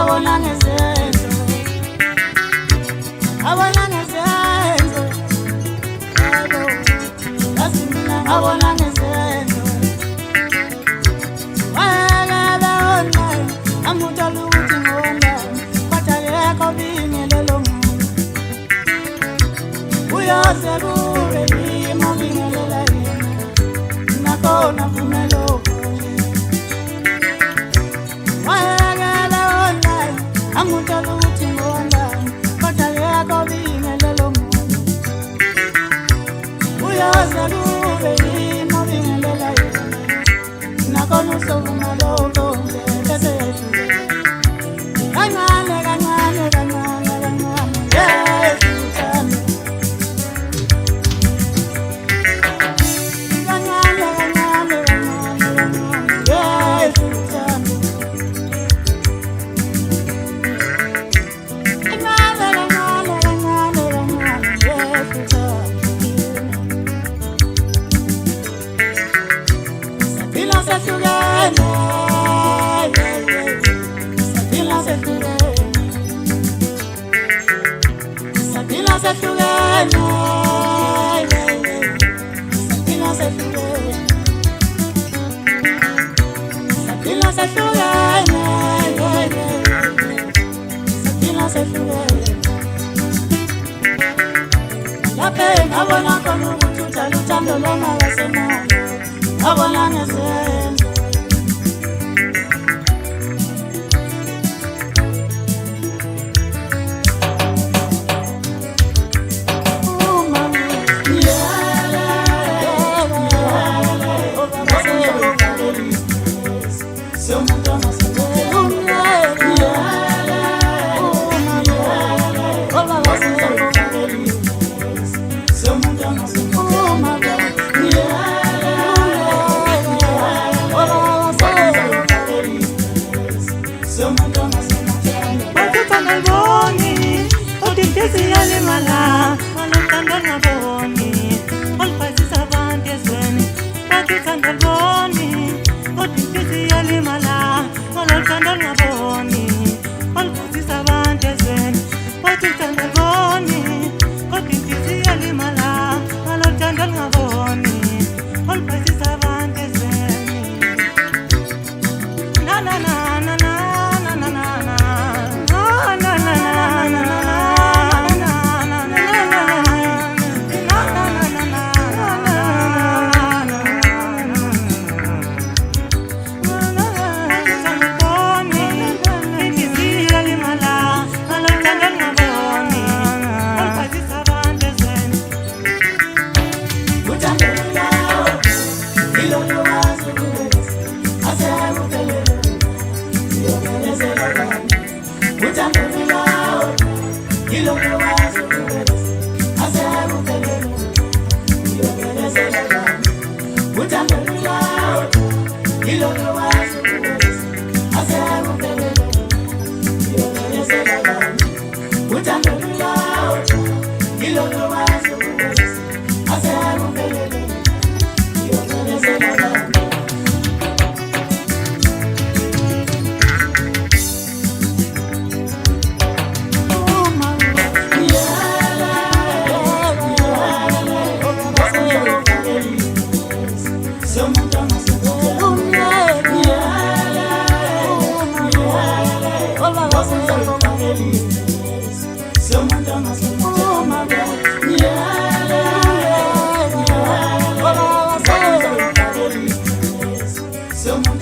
abona ngezenzo, abona ngezenzo, yazi mina ngabona ngezenzo. Wayelele online amutshela ukuthi ngi-online kodwa akekho obingelele omunye. Uyoze kube yimi obingelela yena, nakhona vumela okunye. Wayelele online amutshela ukuthi ngi-online kodwa akekho obingelela omunye. Uyoze kube yimi obingelela yena, nakhona usovumela okunye. Bese yedlule kancane kancane kancane kancane, yes uthando. Kancane kancane kancane kancane, yes uthando. Kancane kancane kancane kancane, yes uthando. Saphila sehlukene, saphila sehlukene, saphila sehlukene, saphila sehlukene, saphila sehlukene, saphila sehlukene. Laphe ngabona khona ukuthi uthanda uthando longakasenalo, ngabona ngezenzo. Someone